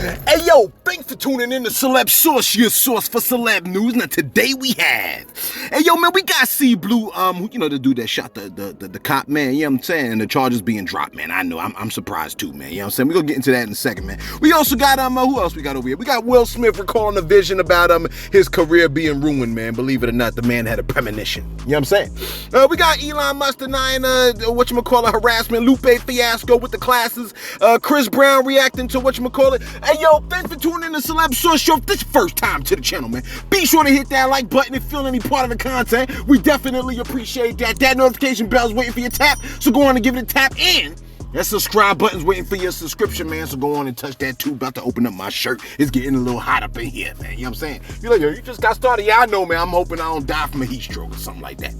Hey yo, thanks for tuning in to Celeb Source, your source for celeb news. Now today we have, hey yo man, we got C Blue, the dude that shot the cop, man, you know what I'm saying, and the charges being dropped, man. I know, I'm surprised too, man, you know what I'm saying. We're gonna get into that in a second, man. We also got, who else we got over here? We got Will Smith recalling a vision about his career being ruined, man. Believe it or not, the man had a premonition, you know what I'm saying. We got Elon Musk denying, harassment, Lupe Fiasco with the classes, Chris Brown reacting to Hey yo, thanks for tuning in to Celeb Source Show. If this is your first time to the channel, man, be sure to hit that like button if you feel any part of the content. We definitely appreciate that. That notification bell is waiting for your tap, so go on and give it a tap. And that subscribe button's waiting for your subscription, man, so go on and touch that too. About to open up my shirt. It's getting a little hot up in here, man. You know what I'm saying? You're like, yo, you just got started. Yeah, I know, man. I'm hoping I don't die from a heat stroke or something like that.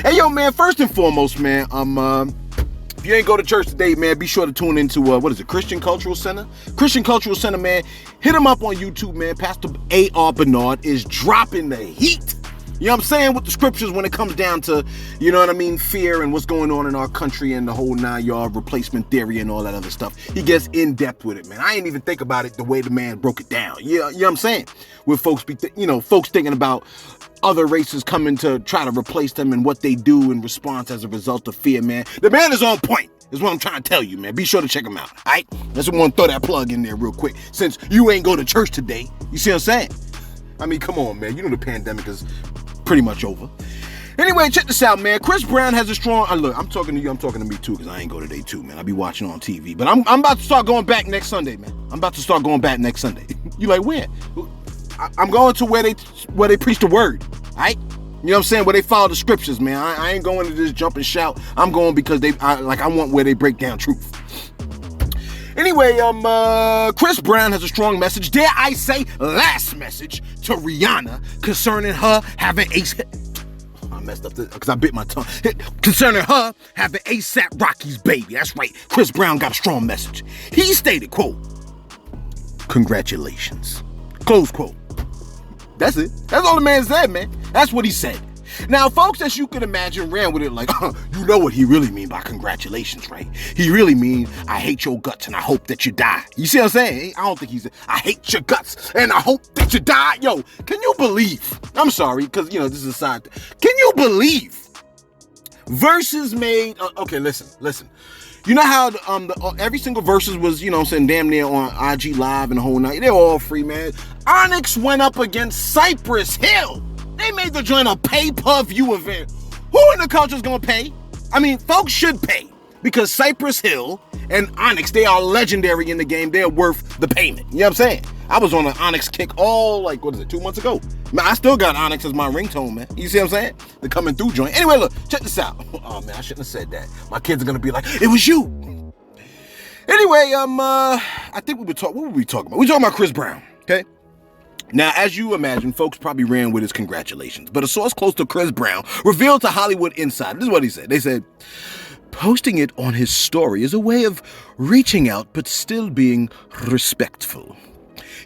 Hey yo, man, first and foremost, man, if you ain't go to church today, man, be sure to tune into, Christian Cultural Center? Christian Cultural Center, man. Hit him up on YouTube, man. Pastor A.R. Bernard is dropping the heat. You know what I'm saying? With the scriptures when it comes down to, you know what I mean, fear and what's going on in our country and the whole 9-yard replacement theory and all that other stuff. He gets in depth with it, man. I ain't even think about it the way the man broke it down. You know what I'm saying? With folks folks thinking about other races coming to try to replace them and what they do in response as a result of fear, man. The man is on point, is what I'm trying to tell you, man. Be sure to check him out, all right? That's what I want to throw that plug in there real quick, since you ain't go to church today. You see what I'm saying? I mean, come on, man. You know the pandemic is pretty much over. Anyway, check this out, man. Chris Brown has a strong... look, I'm talking to you. I'm talking to me, too, because I ain't go today, too, man. I be watching on TV. But I'm about to start going back next Sunday, man. You like, where? I'm going to where they preach the word, all right? You know what I'm saying? Where they follow the scriptures, man. I ain't going to just jump and shout. I'm going because I want where they break down truth. Anyway, Chris Brown has a strong message, dare I say, last message to Rihanna concerning her having I messed up because I bit my tongue. Concerning her having A$AP Rocky's baby. That's right. Chris Brown got a strong message. He stated, quote, "Congratulations." Close quote. That's it. That's all the man said, man. That's what he said. Now, folks, as you can imagine, ran with it like, you know what he really mean by congratulations, right? He really mean, I hate your guts and I hope that you die. You see what I'm saying? I don't think he said, I hate your guts and I hope that you die. Yo, can you believe? I'm sorry, because, this is a side. Can you believe? Verses made, okay, listen. You know how every single verses was, damn near on IG Live and the whole night. They're all free, man. Onyx went up against Cypress Hill. They made the joint a pay-per-view event. Who in the culture is going to pay? I mean, folks should pay because Cypress Hill and Onyx, they are legendary in the game. They're worth the payment. You know what I'm saying? I was on an Onyx kick 2 months ago. Man, I still got Onyx as my ringtone, man. You see what I'm saying? The coming through joint. Anyway, look, check this out. Oh, man, I shouldn't have said that. My kids are going to be like, it was you. Anyway, I think what were we talking about? We talking about Chris Brown, okay? Now, as you imagine, folks probably ran with his congratulations, but a source close to Chris Brown revealed to Hollywood Insider, this is what he said. They said, posting it on his story is a way of reaching out but still being respectful.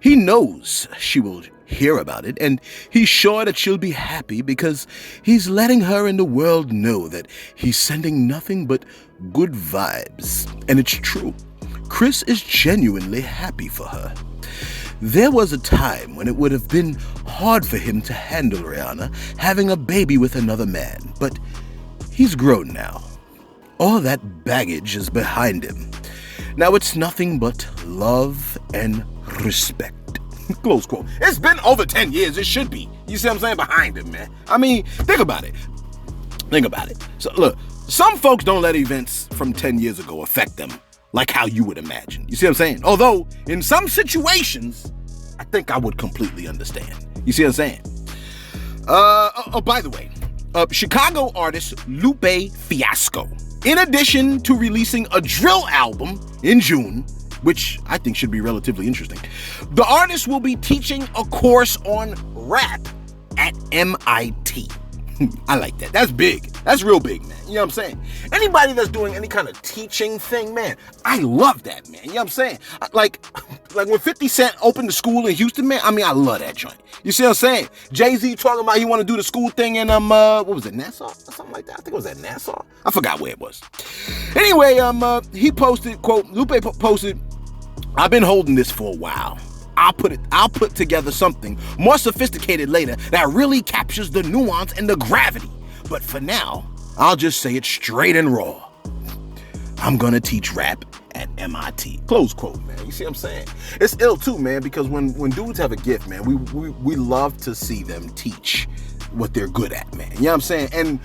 He knows she will hear about it, and he's sure that she'll be happy because he's letting her and the world know that he's sending nothing but good vibes. And it's true. Chris is genuinely happy for her. There was a time when it would have been hard for him to handle Rihanna having a baby with another man, but he's grown now. All that baggage is behind him. Now it's nothing but love and respect. Close quote. It's been over 10 years. It should be. You see what I'm saying? Behind him, man. I mean, think about it. So look, some folks don't let events from 10 years ago affect them like how you would imagine. You see what I'm saying? Although, in some situations, I think I would completely understand. You see what I'm saying? By the way, Chicago artist Lupe Fiasco, in addition to releasing a drill album in June, which I think should be relatively interesting, the artist will be teaching a course on rap at MIT. I like that. That's big. That's real big, man. You know what I'm saying? Anybody that's doing any kind of teaching thing, man, I love that, man. You know what I'm saying? Like when 50 Cent opened the school in Houston, man, I mean, I love that joint. You see what I'm saying? Jay-Z talking about he want to do the school thing in, what was it, Nassau? Or something like that. I think it was at Nassau. I forgot where it was. Anyway, he posted, quote, Lupe posted I've been holding this for a while. I'll put together something more sophisticated later that really captures the nuance and the gravity. But for now, I'll just say it straight and raw. I'm gonna teach rap at MIT. Close quote, man. You see what I'm saying? It's ill too, man, because when dudes have a gift, man, we love to see them teach what they're good at, man. You know what I'm saying? And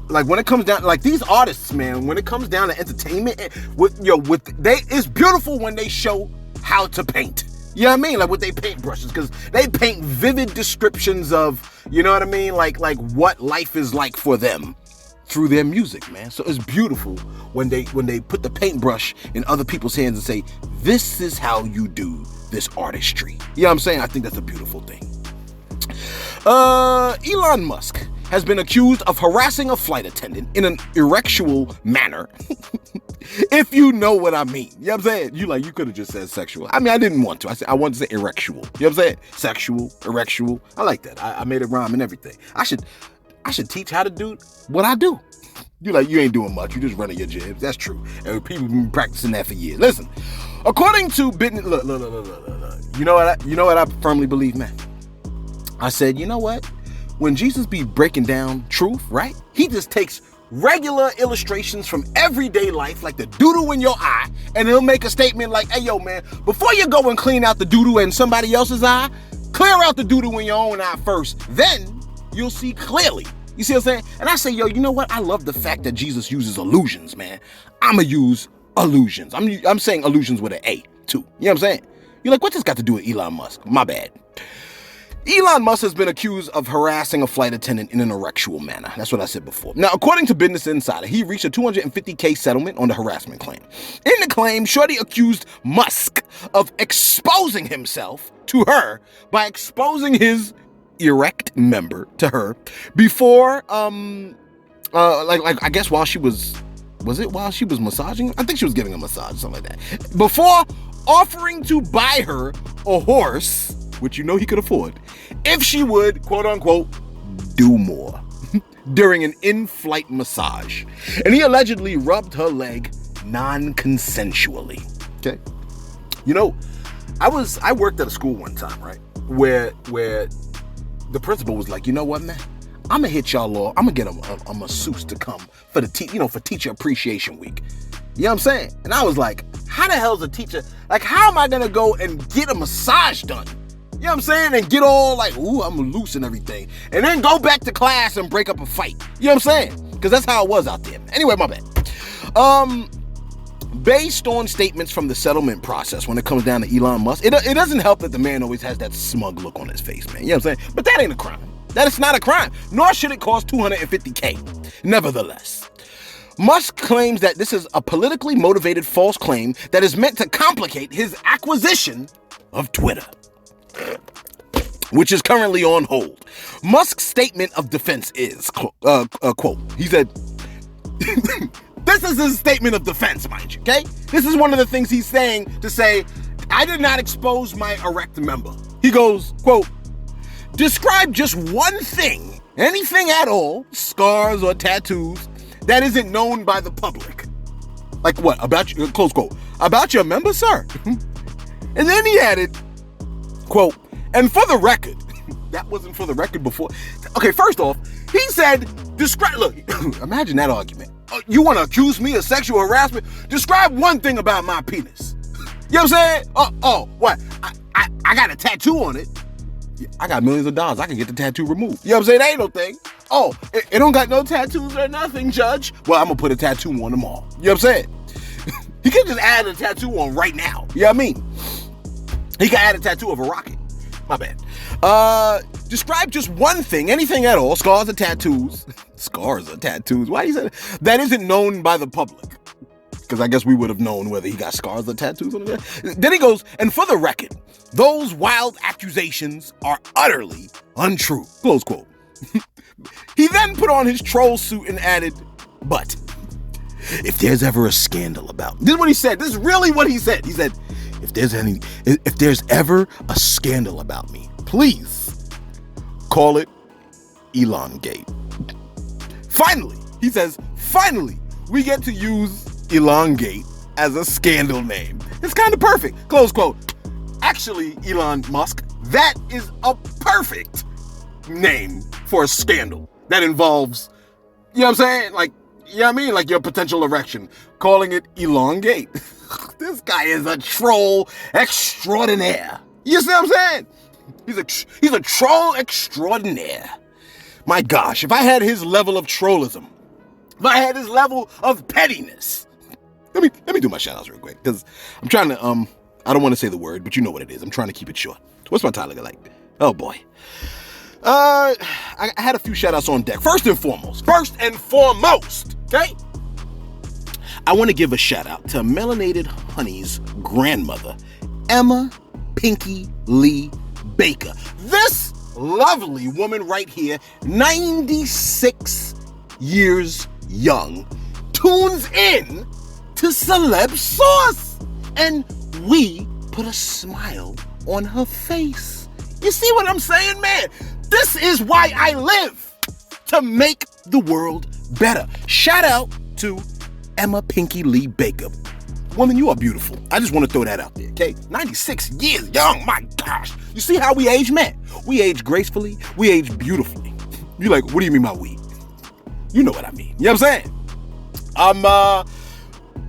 like when it comes down, like these artists, man, when it comes down to entertainment, it's beautiful when they show how to paint. You know what I mean? Like with they paintbrushes, because they paint vivid descriptions of, you know what I mean? Like what life is like for them through their music, man. So it's beautiful when they put the paintbrush in other people's hands and say, this is how you do this artistry. You know what I'm saying? I think that's a beautiful thing. Elon Musk has been accused of harassing a flight attendant in an erectual manner. If you know what I mean. You know what I'm saying? You could have just said sexual. I mean, I didn't want to. I wanted to say erectual. You know what I'm saying? Sexual, erectual. I like that. I made it rhyme and everything. I should teach how to do what I do. You ain't doing much. You just running your jibs. That's true. And people have been practicing that for years. Listen, according to business, look. You know what I firmly believe, man? I said, you know what? When Jesus be breaking down truth, right? He just takes regular illustrations from everyday life, like the doo-doo in your eye, and he'll make a statement like, hey, yo, man, before you go and clean out the doo-doo in somebody else's eye, clear out the doo-doo in your own eye first. Then you'll see clearly. You see what I'm saying? And I say, yo, you know what? I love the fact that Jesus uses illusions, man. I'ma use illusions. I'm saying illusions with an A, too. You know what I'm saying? You're like, what's this got to do with Elon Musk? My bad. Elon Musk has been accused of harassing a flight attendant in an erectual manner. That's what I said before. Now, according to Business Insider, he reached a $250K settlement on the harassment claim. In the claim, Shorty accused Musk of exposing himself to her by exposing his erect member to her before, I guess while she was massaging? I think she was giving a massage, something like that. Before offering to buy her a horse, which you know he could afford, if she would, quote unquote, do more during an in-flight massage. And he allegedly rubbed her leg non-consensually. Okay. You know, I worked at a school one time, right? Where the principal was like, you know what, man? I'm gonna hit y'all all. I'm gonna get a masseuse to come for for Teacher Appreciation Week. You know what I'm saying? And I was like, how the hell's a teacher? Like, how am I gonna go and get a massage done? You know what I'm saying? And get all like, ooh, I'm loose and everything. And then go back to class and break up a fight. You know what I'm saying? Because that's how it was out there. Anyway, my bad. Based on statements from the settlement process when it comes down to Elon Musk, it doesn't help that the man always has that smug look on his face, man. You know what I'm saying? But that ain't a crime. That is not a crime. Nor should it cost $250K. Nevertheless, Musk claims that this is a politically motivated false claim that is meant to complicate his acquisition of Twitter, which is currently on hold. Musk's statement of defense is, quote, he said, this is his statement of defense, mind you, okay? This is one of the things he's saying to say, I did not expose my erect member. He goes, quote, describe just one thing, anything at all, scars or tattoos, that isn't known by the public. Like what? About you, close quote, about your member, sir? And then he added, quote, and for the record, that wasn't for the record before. Okay, first off, he said, look, imagine that argument. You want to accuse me of sexual harassment? Describe one thing about my penis. You know what I'm saying? What? I got a tattoo on it. I got millions of dollars. I can get the tattoo removed. You know what I'm saying? That ain't no thing. Oh, it don't got no tattoos or nothing, Judge. Well, I'm going to put a tattoo on them all. You know what I'm saying? He could just add a tattoo on right now. You know what I mean? He could add a tattoo of a rocket. My bad. Describe just one thing, anything at all, scars or tattoos. Scars or tattoos. Why you say that isn't known by the public? Because I guess we would have known whether he got scars or tattoos on it. Then he goes, and for the record, those wild accusations are utterly untrue. Close quote. He then put on his troll suit and added, but if there's ever a scandal about, this is what he said. This is really what he said. He said, if there's ever a scandal about me, please call it Elongate. Finally, he says, finally, we get to use Elongate as a scandal name. It's kind of perfect. Close quote. Actually, Elon Musk, that is a perfect name for a scandal that involves, you know what I'm saying? Like, you know what I mean? Like your potential erection. Calling it elongate. This guy is a troll extraordinaire. You see what I'm saying? He's a troll extraordinaire. My gosh, if I had his level of trollism, if I had his level of pettiness. Let me do my shout outs real quick, because I'm trying to, I don't want to say the word, but you know what it is. I'm trying to keep it short. What's my time looking like? Oh boy. I had a few shout outs on deck. First and foremost, okay? I want to give a shout out to Melanated Honey's grandmother, Emma Pinky Lee Baker. This lovely woman right here, 96 years young, tunes in to Celebs Sauce, and we put a smile on her face. You see what I'm saying, man? This is why I live, to make the world better. Shout out to Emma Pinky Lee Baker. Woman, you are beautiful. I just want to throw that out there, okay? 96 years young, my gosh. You see how we age, man? We age gracefully, we age beautifully. You like, what do you mean by we? You know what I mean. You know what I'm saying?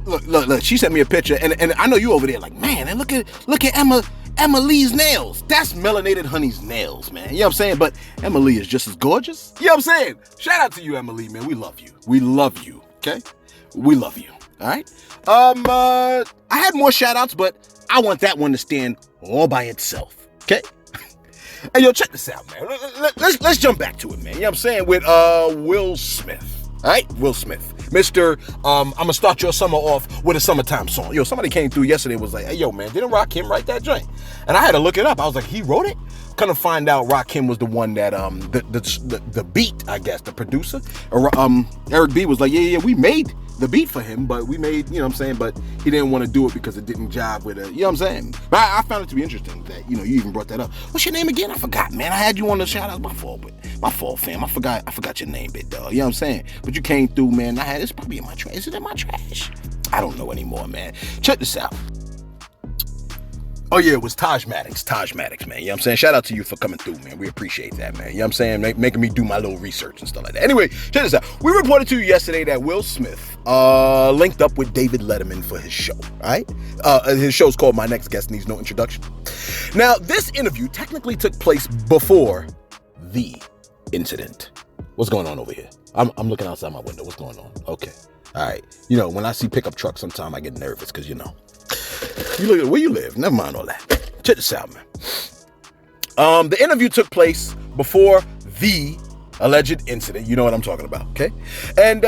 Look, she sent me a picture, and I know you over there like, man, and look at Emma Lee's nails. That's Melanated Honey's nails, man. You know what I'm saying? But Emma Lee is just as gorgeous. You know what I'm saying? Shout out to you, Emma Lee, man. We love you. We love you, okay? We love you, all right? I had more shout outs, but I want that one to stand all by itself, okay? Hey, yo, check this out, man. Let's jump back to it, man. You know what I'm saying? With Will Smith, all right? Will Smith. Mr. I'm going to start your summer off with a summertime song. Yo, somebody came through yesterday and was like, hey, yo, man, didn't Rakim write that joint? And I had to look it up. I was like, he wrote it? Kind of find out Rakim was the one that, the beat, I guess, the producer. Eric B was like, yeah, we made the beat for him, but we made, you know what I'm saying, but he didn't want to do it because it didn't jive with you know what I'm saying? But I found it to be interesting that, you know, you even brought that up. What's your name again? I forgot, man. I had you on the shout out. My fault, fam. I forgot your name, big dog. You know what I'm saying? But you came through, man. It's probably in my trash. Is it in my trash? I don't know anymore, man. Check this out. Oh yeah, it was Taj Maddox, man. You know what I'm saying? Shout out to you for coming through, man. We appreciate that, man. You know what I'm saying? Making me do my little research and stuff like that. Anyway, check this out. We reported to you yesterday that Will Smith linked up with David Letterman for his show, all right? His show's called My Next Guest Needs No Introduction. Now, this interview technically took place before the incident. What's going on over here? I'm looking outside my window. What's going on? Okay. All right. You know, when I see pickup trucks, sometimes I get nervous because, you know, you look at where you live. Never mind all that. Check this out, man. The interview took place before the alleged incident. You know what I'm talking about, okay? And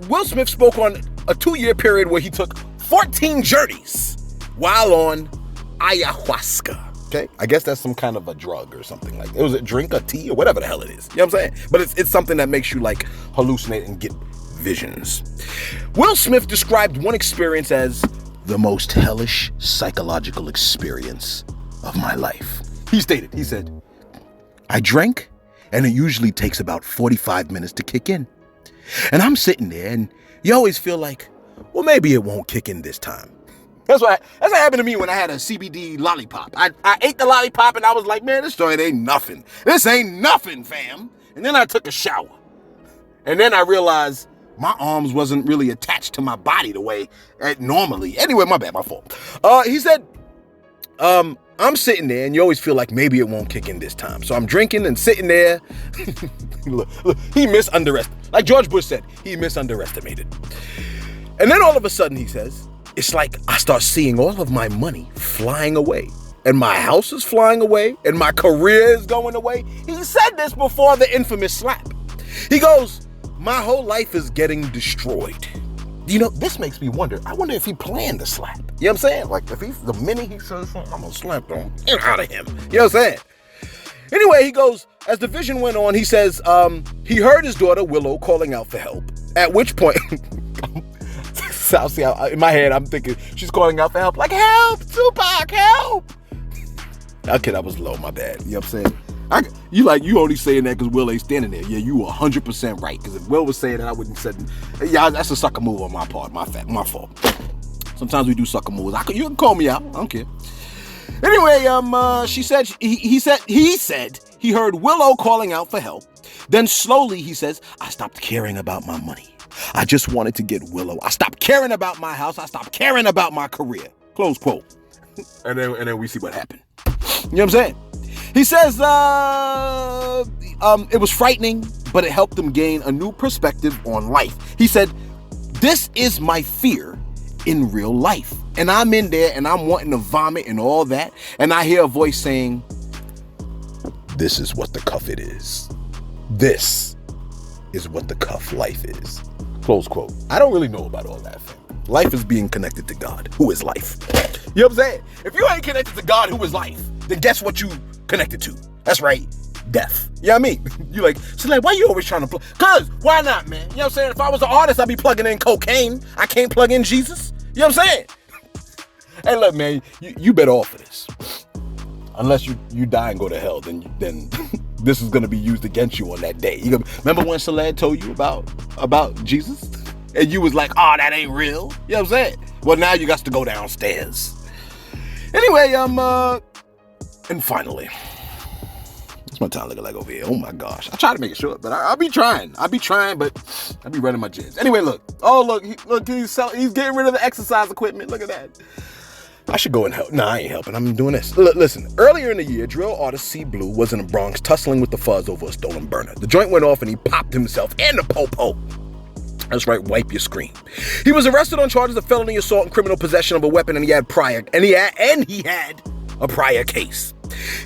Will Smith spoke on a 2-year period where he took 14 journeys while on ayahuasca. Okay, I guess that's some kind of a drug or something like that. It was a drink, a tea, or whatever the hell it is. You know what I'm saying? But it's something that makes you like hallucinate and get visions. Will Smith described one experience as the most hellish psychological experience of my life. He said, I drank, and it usually takes about 45 minutes to kick in. And I'm sitting there, and you always feel like, well, maybe it won't kick in this time. That's what happened to me when I had a CBD lollipop. I ate the lollipop and I was like, man, this joint ain't nothing. This ain't nothing, fam. And then I took a shower. And then I realized my arms wasn't really attached to my body the way normally. Anyway, my fault. He said, I'm sitting there and you always feel like maybe it won't kick in this time. So I'm drinking and sitting there. look, he misunderestimated. Like George Bush said, he misunderestimated. And then all of a sudden he says, it's like I start seeing all of my money flying away. And my house is flying away. And my career is going away. He said this before the infamous slap. He goes, my whole life is getting destroyed. You know, this makes me wonder. I wonder if he planned the slap. You know what I'm saying? Like, the minute he says something, I'm going to slap him. Get out of him. You know what I'm saying? Anyway, he goes, as the vision went on, he says, he heard his daughter, Willow, calling out for help. At which point... See, in my head, I'm thinking she's calling out for help. Like, help, Tupac, help. Okay, that was low, my bad. You know what I'm saying? You only saying that because Will ain't standing there. Yeah, you were 100% right. Because if Will was saying that, I wouldn't have said, yeah, that's a sucker move on my part. My fault. Sometimes we do sucker moves. You can call me out. I don't care. Anyway, she said he said he heard Willow calling out for help. Then slowly he says, I stopped caring about my money. I just wanted to get Willow. I stopped caring about my house. I stopped caring about my career. Close quote. And then we see what happened. You know what I'm saying? He says it was frightening, but it helped him gain a new perspective on life. He said, this is my fear in real life. And I'm in there and I'm wanting to vomit and all that. And I hear a voice saying, this is what the cuff it is. This is what the cuff life is. Close quote. I don't really know about all that thing. Life is being connected to God, who is life. You know what I'm saying? If you ain't connected to God, who is life, then guess what you connected to? That's right, death. You know what I mean? You like, so like, why you always trying to plug? Cause why not, man? You know what I'm saying? If I was an artist, I'd be plugging in cocaine. I can't plug in Jesus. You know what I'm saying? Hey, look, man, you better off for this. Unless you die and go to hell, then this is gonna be used against you on that day. Remember when Celebs told you about Jesus? And you was like, oh, that ain't real. You know what I'm saying? Well, now you got to go downstairs. Anyway, and finally, what's my time looking like over here? Oh my gosh. I try to make it short, but I'll be trying, but I'll be running my jizz. Anyway, look. Oh, look, he's getting rid of the exercise equipment. Look at that. I should go and help. Nah, I ain't helping. I'm doing this. Listen, earlier in the year, drill artist C Blue was in the Bronx tussling with the fuzz over a stolen burner. The joint went off and he popped himself and the popo. That's right, wipe your screen. He was arrested on charges of felony assault and criminal possession of a weapon, and he had a prior case.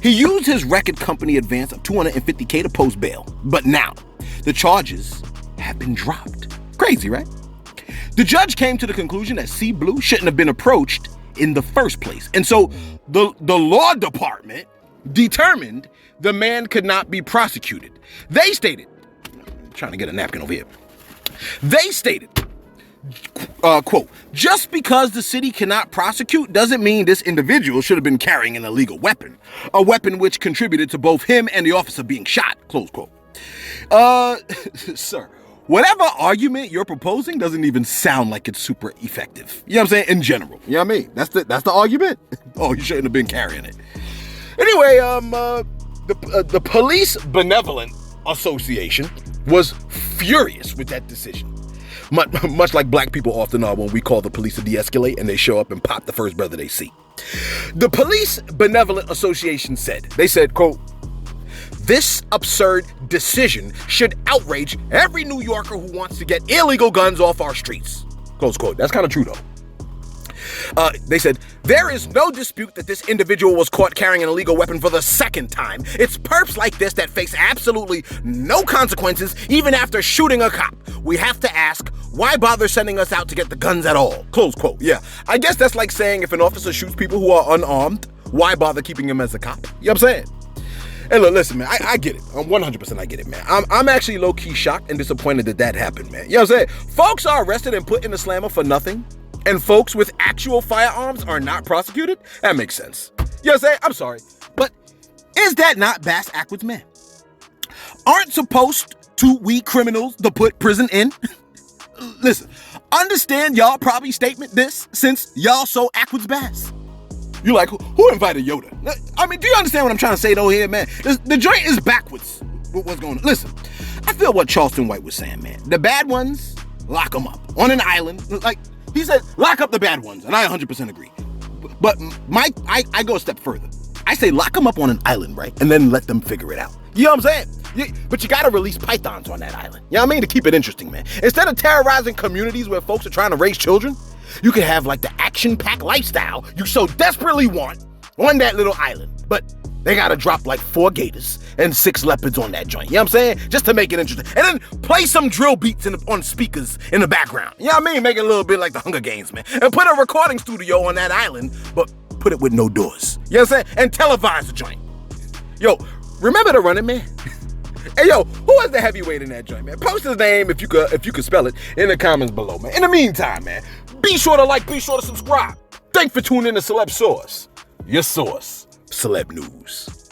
He used his record company advance of $250K to post bail, but now the charges have been dropped. Crazy, right? The judge came to the conclusion that C Blue shouldn't have been approached in the first place. And so the law department determined the man could not be prosecuted. They stated, I'm trying to get a napkin over here. They stated, quote, just because the city cannot prosecute doesn't mean this individual should have been carrying an illegal weapon, a weapon which contributed to both him and the officer being shot, close quote. Sir, whatever argument you're proposing doesn't even sound like it's super effective. You know what I'm saying? In general. You know what I mean? That's the argument. Oh, you shouldn't have been carrying it. Anyway, the Police Benevolent Association was furious with that decision. Much like black people often are when we call the police to de-escalate and they show up and pop the first brother they see. The Police Benevolent Association said, quote, this absurd decision should outrage every New Yorker who wants to get illegal guns off our streets. Close quote. That's kind of true, though. They said, there is no dispute that this individual was caught carrying an illegal weapon for the second time. It's perps like this that face absolutely no consequences even after shooting a cop. We have to ask, why bother sending us out to get the guns at all? Close quote. Yeah, I guess that's like saying if an officer shoots people who are unarmed, why bother keeping him as a cop? You know what I'm saying? And look, listen, man, I get it. 100% I get it, man. I'm actually low-key shocked and disappointed that happened, man. You know what I'm saying? Folks are arrested and put in the slammer for nothing, and folks with actual firearms are not prosecuted? That makes sense. You know what I'm saying? I'm sorry, but is that not bass-ackwards, man? Aren't supposed to we criminals to put prison in? Listen, understand y'all probably statement this since y'all so ackwards bass. You like, who invited Yoda? I mean, do you understand what I'm trying to say though here, man? The joint is backwards with what's going on. Listen, I feel what Charleston White was saying, man. The bad ones, lock them up on an island. Like, he said, lock up the bad ones, and I 100% agree. But I go a step further. I say lock them up on an island, right? And then let them figure it out. You know what I'm saying? But you gotta release pythons on that island. You know what I mean? To keep it interesting, man. Instead of terrorizing communities where folks are trying to raise children, you could have like the action-packed lifestyle you so desperately want on that little island. But they gotta drop like 4 gators and 6 leopards on that joint. You know what I'm saying? Just to make it interesting. And then play some drill beats on speakers in the background. You know what I mean? Make it a little bit like the Hunger Games, man. And put a recording studio on that island, but put it with no doors. You know what I'm saying? And televise the joint. Yo, remember the Running Man? Hey, yo, who is the heavyweight in that joint, man? Post his name, if you could spell it, in the comments below, man. In the meantime, man, be sure to like, be sure to subscribe. Thanks for tuning in to Celeb Source, your source, Celeb News.